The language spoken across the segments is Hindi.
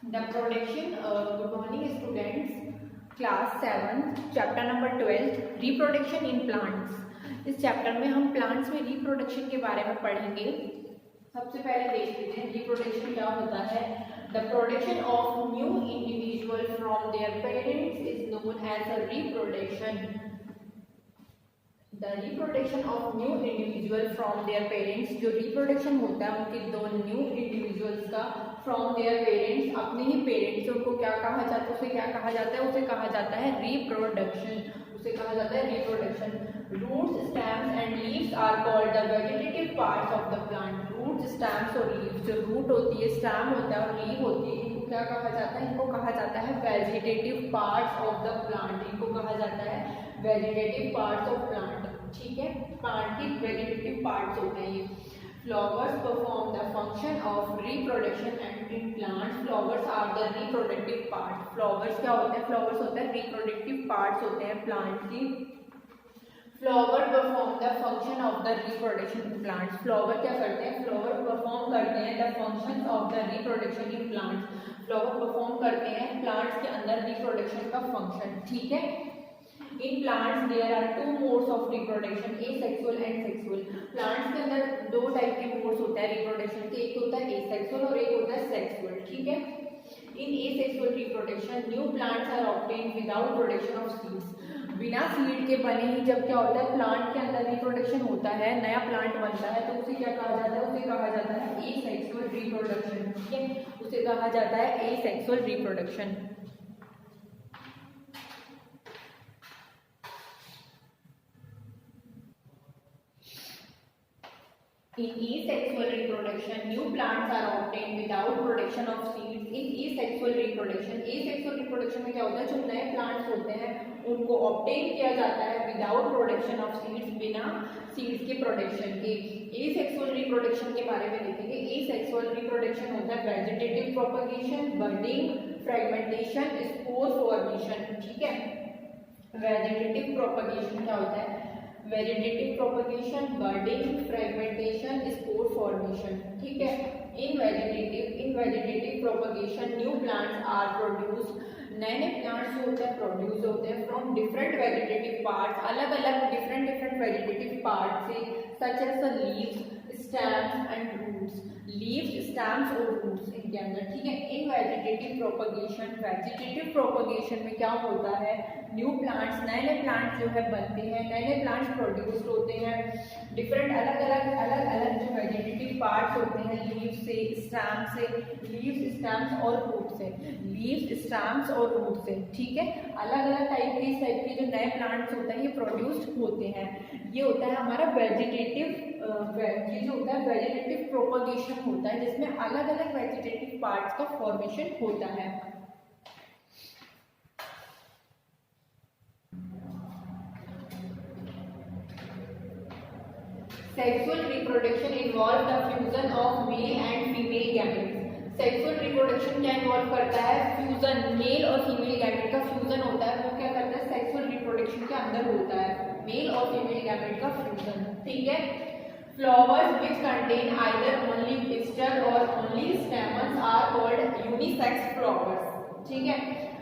The production, good morning students, class 7 chapter number 12 reproduction in plants. इस चैप्टर में हम प्लांट्स में रिप्रोडक्शन के बारे में पढ़ेंगे। सबसे पहले देख लेते हैं रिप्रोडक्शन क्या होता है। The production of new individual from their parents is known as a reproduction. The reproduction of new individual from their parents, जो रिप्रोडक्शन होता है उनके दो न्यू इंडिविजुअल्स का फ्रॉम देयर पेरेंट्स, अपने ही पेरेंट्स, उनको क्या कहा जाता है, उसे क्या कहा जाता है, उसे कहा जाता है रिप्रोडक्शन। उसे कहा जाता है reproduction. Roots, stems and leaves are called the vegetative parts of the plant. Root, stems और लीव्स, जो रूट होती है, स्टेम होता है और लीव होती है, इनको क्या कहा जाता है, इनको कहा जाता है vegetative parts of the plant. इनको कहा जाता है वेजिटेटिव पार्ट्स ऑफ प्लांट। ठीक है, प्लांट की वेजिटेटिव पार्ट्स होते हैं ये। Flowers perform the function of reproduction and in plants flowers are the reproductive part. Flowers क्या होते हैं, फ्लावर्स होते हैं रिप्रोडक्टिव पार्ट्स होते हैं प्लांट की। Flower perform the function of the reproduction in plants. Flower क्या करते हैं, फ्लावर परफॉर्म करते हैं the function of the reproduction in plants. Flower perform करते हैं प्लांट्स के अंदर रिप्रोडक्शन का फंक्शन। ठीक है, in plants there are two modes of reproduction, asexual and sexual. Plants के अंदर दो टाइप के मोड्स होते हैं रिप्रोडक्शन के, एक होता है एसेक्सुअल और एक होता है सेक्सुअल। ठीक है, in asexual reproduction new plants are obtained without production of seeds. बिना सीड के बने ही जब क्या होता है प्लांट के अंदर रिप्रोडक्शन होता है, नया प्लांट बनता है, तो उसे क्या कहा जाता है, उसे कहा जाता है एसेक्सुअल रिप्रोडक्शन। ठीक है, उसे कहा जाता है asexual reproduction. In asexual reproduction, new plants are obtained without production of seeds. In asexual reproduction में क्या होता है, जो नए प्लांट्स होते हैं उनको ऑब्टेन किया जाता है विदाउट प्रोडक्शन ऑफ सीड्स, बिना सीड्स के प्रोडक्शन के। एसेक्सुअल रिप्रोडक्शन के बारे में देखेंगे। एसेक्सुअल रिप्रोडक्शन होता है vegetative propagation, budding, fragmentation, spore formation. ठीक है, वेजिटेटिव प्रोपगेशन क्या होता है, vegetative propagation, budding, fragmentation, spore formation. ठीक है, in vegetative propagation new plants are produced. नए नए प्लांट्स जो होते हैं प्रोड्यूस होते हैं फ्रॉम डिफरेंट वेजिटेटिव पार्ट्स, अलग अलग डिफरेंट वेजिटेटिव पार्ट से, such as the leaves, stems and roots. Leaves, stems और रूट्स इनके अंदर। ठीक है, इन वेजिटेटिव प्रोपगेशन में क्या होता है, न्यू प्लांट्स, नए नए प्लांट्स जो है बनते हैं, नए नए प्लांट्स प्रोड्यूस्ड होते हैं डिफरेंट अलग अलग जो वेजिटेटिव पार्ट्स होते हैं, लीव्स से, स्टेम से, लीव्स, स्टेम्स और रूट से, लीव्स, स्टेम्स और रूट से। ठीक है, अलग अलग टाइप के, इस टाइप के जो नए प्लांट्स होते हैं ये प्रोड्यूस्ड होते हैं। ये होता है हमारा वेजिटेटिव, ये जो होता है वेजिटेटिव प्रोपगेशन होता है, जिसमें अलग अलग वेजिटेटिव पार्ट्स का फॉर्मेशन होता है। Sexual reproduction involve the fusion of male and female gametes. Sexual reproduction क्या इन्वॉल्व करता है, फ्यूजन, मेल और फीमेल गैमेट का फ्यूजन होता है। वो क्या करता है, सेक्सुअल रिप्रोडक्शन के अंदर होता है मेल और फीमेल गैमेट का फ्यूजन। ठीक है, flowers which contain either only pistil or only stamens are called unisex flowers. ठीक है,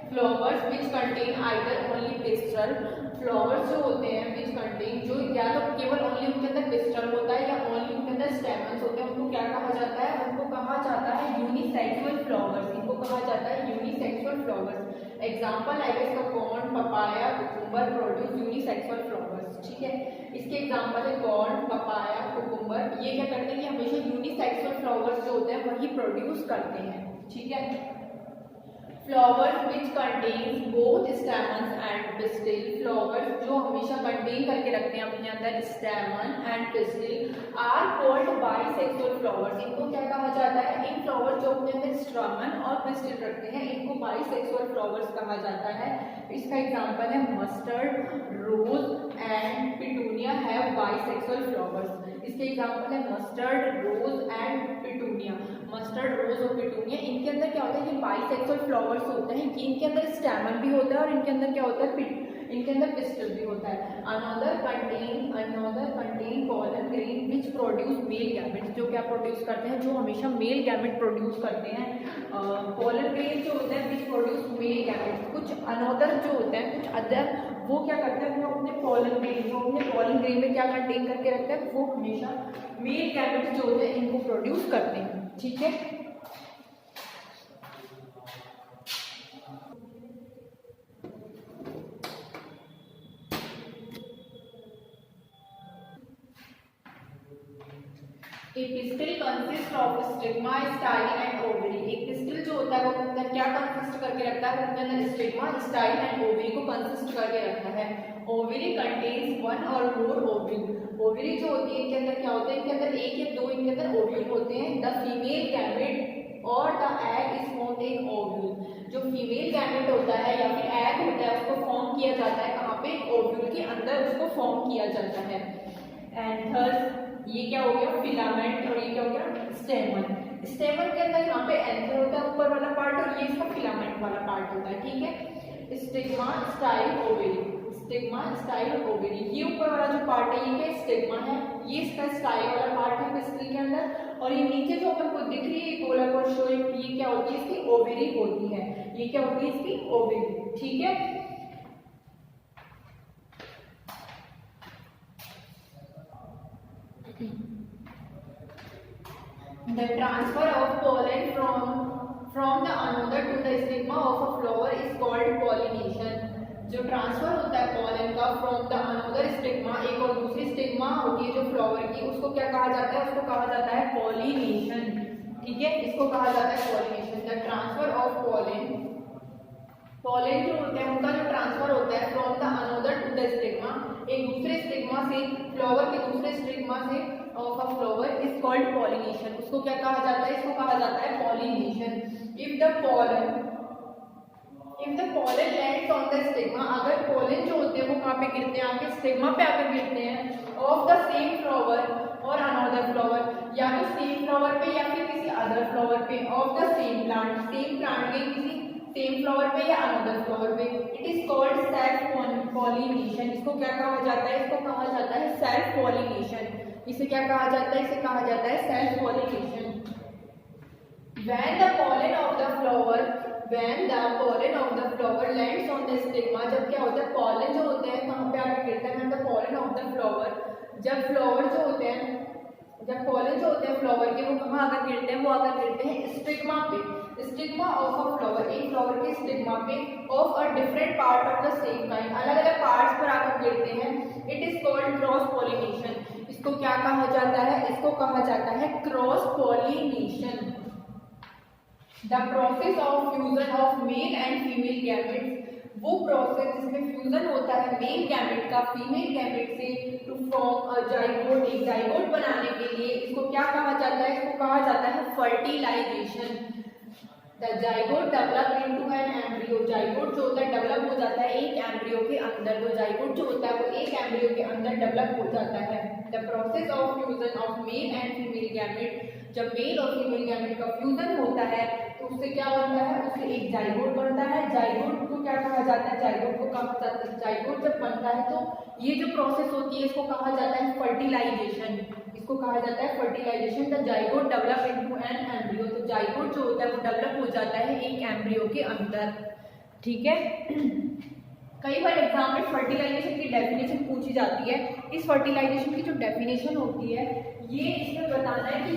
flowers which contain either only pistil, flowers जो होते हैं which contain, जो या तो केवल ओनली उनके अंदर पिस्टल होता है या ओनली उनके अंदर स्टेमन्स होते हैं, उनको क्या कहा जाता है, उनको कहा जाता है यूनिसेक्सुअल फ्लावर्स। इनको कहा जाता है unisexual flowers. Example I guess the corn, papaya, cucumber produce unisexual flowers. ठीक है, इसके एग्जांपल है कॉर्न, पपाया, कुकुम्बर। ये क्या करते हैं, ये हमेशा यूनिसेक्सुअल फ्लावर्स जो होते हैं वही प्रोड्यूस करते हैं। ठीक है, flowers which contains both stamens and pistil, flowers जो हमेशा कंटेन करके रखते हैं अपने अंदर stamen and pistil, are called bisexual flowers. इनको क्या कहा जाता है, इन फ्लावर्स जो अपने अंदर स्टेमन और पिस्टिल रखते हैं इनको बाइसेक्सुअल फ्लावर्स कहा जाता है। इसका एग्जांपल है mustard, rose and petunia have bisexual flowers. इसके एग्जांपल है mustard, rose and petunia. Mustard, rose और पिटूनिया, इनके अंदर क्या होता है, ये बाइसेक्सुअल फ्लावर्स होते हैं कि इनके अंदर स्टेमन भी होता है और इनके अंदर क्या होता है, इनके अंदर पिस्टल भी होता है। Another contain pollen grain which produce male gamete, जो क्या प्रोड्यूस करते हैं, जो हमेशा मेल गैमेट प्रोड्यूस करते हैं। पॉलन ग्रेन जो होता है विच प्रोड्यूस मेल गैमेट, कुछ अनदर जो होते हैं, कुछ अदर वो क्या करते हैं, वो अपने पॉलन ग्रेन में क्या कंटेन करके रखते हैं, वो हमेशा मेल गैमेट जो होते हैं इनको प्रोड्यूस करते हैं। ठीक है, A pistil consists of stigma, style and ovary। एक पिस्टिल जो होता है वो अपने अंदर क्या कंसिस्ट करके रखता है, वो अपने अंदर स्टिग्मा, स्टाइल एंड ओवरी को कंसिस्ट करके रखता है। ओवरी कंटेन्स वन और मोर ओव्यूल। ओवरी जो होती है इनके अंदर क्या होता है, इनके अंदर एक या दो इनके अंदर ओव्यूल होते हैं। द फीमेल गैमेट और the egg is formed in ovule. जो फीमेल गैमेट होता है या फिर एग होता है उसको फॉर्म किया जाता है कहाँ पे, ओव्यूल के अंदर उसको फॉर्म किया जाता है। एंड थर्ड ये क्या हो गया, फिलामेंट, और ये क्या हो गया, स्टेमन। स्टेमन के अंदर यहाँ पे एंथर होता है ऊपर वाला पार्ट, और ये इसका फिलामेंट वाला पार्ट होता है। ठीक है, stigma, style, ovary. Stigma, style, ovary, ये ऊपर वाला जो पार्ट है ये क्या स्टिग्मा है, ये इसका स्टाइल वाला पार्ट है पिस्टिल के अंदर, और ये नीचे जो अपन को दिख रही है गोलाकार शेप, ये क्या होती है, इसकी ओवरी होती है। ये क्या होती है, इसकी ओवरी। ठीक है, the transfer of pollen from the another to the stigma of a flower is called pollination। जो ट्रांसफर होता है पॉलन का फ्रॉम द अनदर स्टिग्मा, एक और दूसरी स्टिग्मा होती है जो फ्लावर की, उसको क्या कहा जाता है, उसको कहा जाता है पॉलिनेशन। ठीक है, इसको कहा जाता है pollination. The transfer of pollen जो होते हैं उनका जो ट्रांसफर होता है from the another to the stigma, एक दूसरे स्टिग्मा से, फ्लावर के दूसरे स्टिग्मा से of a flower is called pollination. उसको क्या कहा जाता है, इसको कहा जाता है pollination. If the pollen lands on the stigma, अगर पोलन जो होते हैं वो कहाँ पे गिरते हैं, आके स्टिग्मा पे आकर गिरते हैं, ऑफ द सेम फ्लावर और अनदर फ्लावर, या तो सेम फ्लावर पे या फिर किसी अदर फ्लावर पे, ऑफ द सेम प्लांट के किसी सेम फ्लावर पे या अनदर फ्लावर पे, it is called self pollination. इसको क्या कहा जाता है, इसको कहा जाता है सेल्फ पॉलिनेशन। इसे क्या कहा जाता है, इसे कहा जाता है self pollination. When the pollen of the flower lands on the stigma, जब क्या होता है, pollen जो होते हैं कहाँ पे आकर गिरता है, the pollen of the flower, जब फ्लावर जो होते हैं, जब pollen जो होते हैं फ्लावर के, वो कहाँ आकर गिरते हैं, वो आकर गिरते हैं स्टिग्मा पे। स्टिग्मा ऑफ अ फ्लावर, एक फ्लावर के स्टिग्मा पे, of a different part of the same kind, अलग अलग पार्ट्स पर आकर गिरते हैं। It is called cross pollination. इसको क्या कहा जाता है, इसको कहा जाता है cross pollination. The process of fusion of male and female gametes, वो प्रोसेस जिसमें फ्यूजन होता है मेल गैमेट का फीमेल गैमेट से टू फॉर्म अ जाइगोट, एक जाइगोट बनाने के लिए, इसको क्या कहा जाता है, इसको कहा जाता है fertilisation. The zygote develop into an embryo, zygote जो होता है डेवलप हो जाता है एक एम्ब्रियो के अंदर, तो जाइगोट जो होता है वो एक एम्ब्रियो के अंदर डेवलप हो जाता है। The process of fusion of male and female gamete, जब मेल और फीमेल गैमेट का फ्यूजन होता है तो उससे क्या बनता है, उससे एक जाइगोट बनता है। जाइगोट को क्या कहा जाता है, जाइगोट को कहा जाता है, जाइगोट जब बनता है तो ये जो प्रोसेस होती है इसको कहा जाता है फर्टिलाइजेशन। इसको कहा जाता है fertilisation. The zygote develop into an embryo, तो जाइगोट जो होता है वो डेवलप हो जाता है एक एम्ब्रियो के अंदर। ठीक है, कई बार एग्जाम में फर्टिलाइजेशन की डेफिनेशन पूछी जाती है। इस फर्टिलाइजेशन की जो डेफिनेशन होती है ये इसमें बताना है कि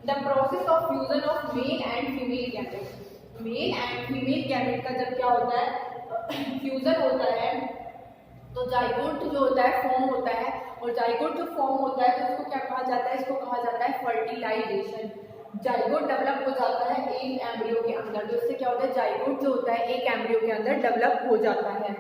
the process of fusion of male and female gamete, male and female gamete का जब क्या होता है फ्यूजन होता है तो जाइगोट जो होता है फॉर्म होता है, और जाइगोट जो फॉर्म होता है तो इसको क्या कहा जाता है, इसको कहा जाता है फर्टिलाइजेशन। जाइगोट डेवलप हो जाता है एक एम्ब्रियो के अंदर, तो इससे क्या होता है, जाइगोट जो होता है एक एम्ब्रियो के अंदर डेवलप हो जाता है।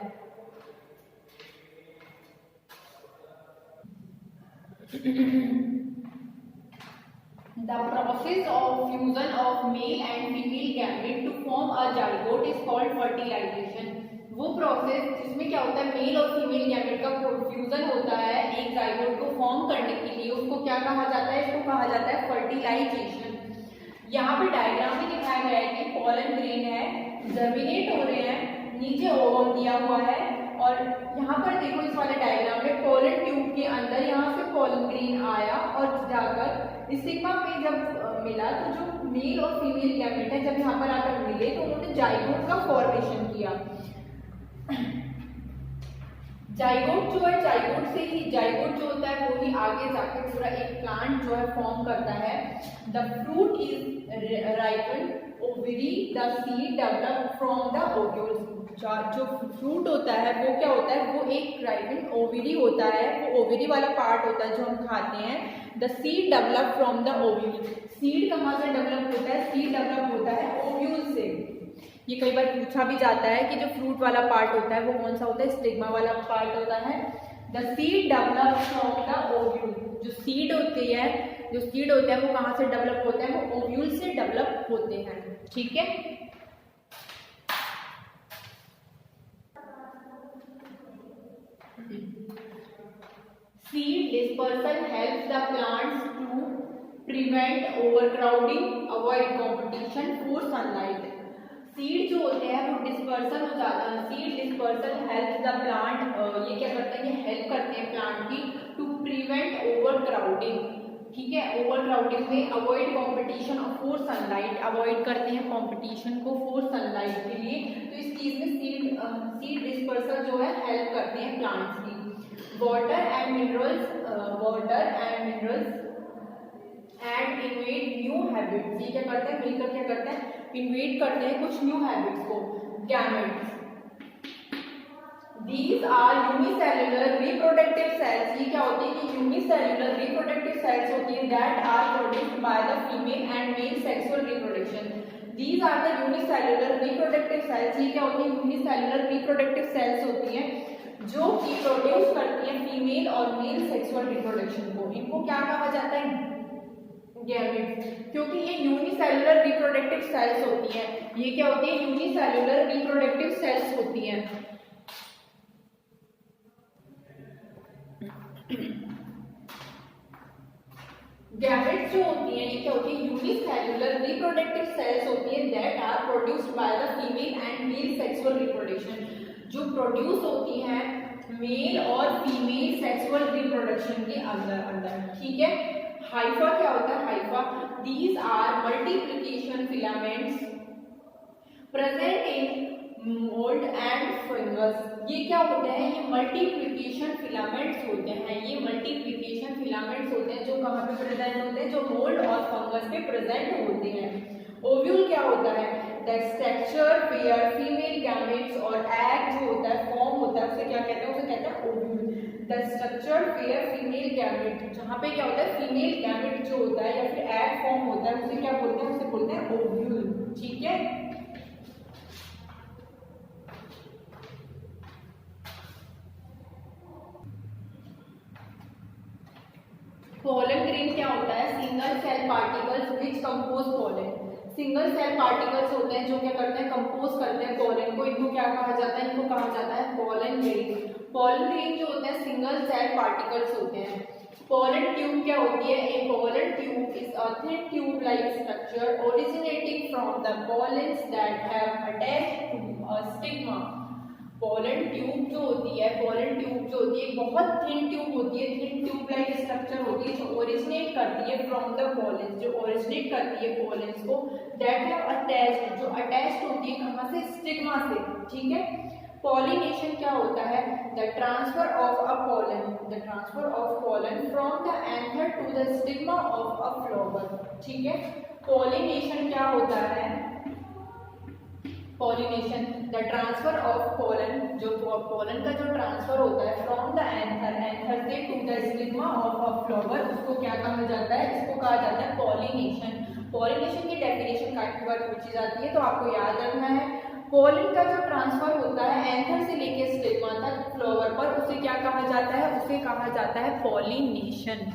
The process of fusion of male and female gamete to form a zygote is called fertilization। वो प्रोसेस जिसमें क्या होता है मेल और फीमेल गैमेट का फ्यूजन होता है एक जाइगोट को फॉर्म करने के लिए, उसको क्या कहा जाता है, इसको कहा जाता है फर्टिलाइजेशन। यहाँ पे डायग्राम में दिखाया गया है कि पॉलन ग्रेन है, जर्मिनेट हो रहे हैं, नीचे ओवम दिया हुआ है और यहाँ पर देखो इस वाले डायग्राम में पोलन ट्यूब के अंदर यहाँ से पोलन ग्रेन आया और जाकर स्टिग्मा पे जब मिला तो जो मेल और फीमेल गैमेट है जब यहाँ पर आकर मिले तो उन्होंने जाइगोट का फॉर्मेशन किया। जाइगोट जो है, जाइगोट से ही, जाइगोट जो होता है वो ही आगे जाके पूरा एक प्लांट जो है फॉर्म करता है। The fruit is ripened ovary, the seed develop from the ovules. जो फ्रूट होता है वो क्या होता है, वो एक राइपेंड ओवरी होता है, वो ओवरी वाला पार्ट होता है जो हम खाते हैं। The seed develop from the ovule. Seed कहाँ से डेवलप होता है, सीड डेवलप होता है ओव्यूल से। ये कई बार पूछा भी जाता है कि जो फ्रूट वाला पार्ट होता है वो कौन सा होता है, स्टिग्मा वाला पार्ट होता है। The seed develop from the ovule. जो सीड होती है, जो सीड होते हैं वो कहाँ से डेवलप होते हैं, वो ओव्यूल से डेवलप होते हैं। ठीक है, seed dispersion helps the plants to prevent overcrowding, avoid competition for sunlight. Seed जो होते हैं वो डिस्पर्सन हो जाता है। Seed dispersion helps the plant, ये क्या करते हैं, ये हेल्प करते हैं प्लांट की टू प्रिवेंट ओवर क्राउडिंग। ठीक है, ओवर क्राउडिंग में avoid competition for sunlight, avoid करते हैं कंपटीशन को फॉर सनलाइट के लिए। तो इस चीज में सीड डिस्पर्सन जो है हेल्प करते हैं प्लांट्स की। Water and minerals, water and minerals and InvIT new habits. ये क्या करते हैं, मिलकर क्या करते हैं, इन्वेट करते हैं कुछ न्यू हैबिट्स को। Gametes, these are unicellular reproductive cells. ये क्या होती है कि यूनिसेल्युलर रिप्रोडक्टिव सेल्स होती है that are produced by the female and male sexual reproduction. These are the unicellular reproductive cells. ये क्या होती है, यूनिसेल्युलर रिप्रोडक्टिव सेल्स होती हैं जो कि प्रोड्यूस करती है फीमेल और मेल सेक्सुअल रिप्रोडक्शन को। इनको क्या कहा जाता है, गैमेट, क्योंकि ये यूनिसेल्युलर रिप्रोडक्टिव सेल्स होती हैं। ये क्या होती है, यूनिसेल्युलर रिप्रोडक्टिव सेल्स होती हैं। गैमेट्स जो होती हैं ये क्या होती है, यूनिसेल्युलर रिप्रोडक्टिव सेल्स होती है that are produced by the female and male sexual reproduction. जो प्रोड्यूस होती हैं मेल और फीमेल सेक्सुअल रिप्रोडक्शन के अंदर। ठीक है, हाइफा क्या होता है, hypha, these are multiplication filaments present in mould and fungus. ये क्या होते हैं, ये मल्टीप्लिकेशन फिलामेंट्स होते हैं। ये मल्टीप्लिकेशन फिलामेंट्स होते हैं जो कहाँ पे प्रेजेंट होते हैं, जो मोल्ड और फंगस पे प्रेजेंट होते हैं। ओव्यूल क्या होता है, the structure where female gametes और एग जो होता है फॉर्म होता है, उसे क्या कहते हैं, उसे कहते हैं ovule. The structure where female gamete, जहाँ पे क्या होता है, फीमेल गैमेट जो होता है या फिर एग फॉर्म होता है उसे क्या बोलते हैं, उसे बोलते हैं ओव्यूल। ठीक है, पोलन ग्रेन क्या होता है, single cell particles which compose pollen. Single cell particles होते हैं जो क्या करते हैं, कंपोज करते हैं पोलन को। इनको क्या कहा जाता है, इनको कहा जाता है पोलन ग्रेन। पोलन ग्रेन जो होते हैं सिंगल सेल पार्टिकल्स होते हैं। पोलन ट्यूब क्या होती है, a pollen tube is a thin tube like structure originating from the pollens that have attached to a stigma. Pollen tube जो होती है, पोलन ट्यूब जो होती है बहुत थिन ट्यूब होती है, थिन ट्यूब लाइक स्ट्रक्चर होती है जो ओरिजिनेट करती है फ्रॉम द पोलन्स, जो ओरिजिनेट करती है पोलन्स को, दैट हैव अटैच्ड, जो अटैच्ड होती है कहाँ से, स्टिग्मा से। ठीक है, पॉलिनेशन क्या होता है, the transfer of a pollen, the transfer of pollen from the anther to the stigma of a flower. ठीक है, पॉलिनेशन क्या होता है, pollination the transfer of pollen, जो पोलन का जो ट्रांसफर होता है फ्रॉम द एंथर, एंथर से to the stigma of a flower, उसको क्या कहा जाता है, इसको कहा जाता है पॉलिनेशन। पॉलिनेशन की डेफिनेशन काफी बार पूछी जाती है तो आपको याद रखना है, पोलन का जो ट्रांसफर होता है एंथर से लेके स्टिग्मा तक फ्लावर पर, उसे क्या कहा जाता है, उसे कहा जाता है पॉलिनेशन।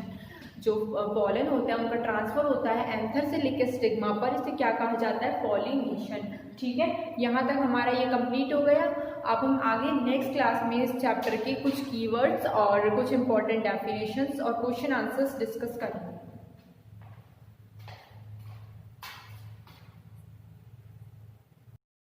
जो पोलन होता है उनका ट्रांसफर होता है एंथर से लेकर स्टिग्मा पर, इसे क्या कहा जाता है, पॉलिनेशन। ठीक है, यहाँ तक हमारा ये कंप्लीट हो गया। अब हम आगे नेक्स्ट क्लास में इस चैप्टर के कुछ कीवर्ड्स और कुछ इंपॉर्टेंट डेफिनेशंस और क्वेश्चन आंसर्स डिस्कस करेंगे।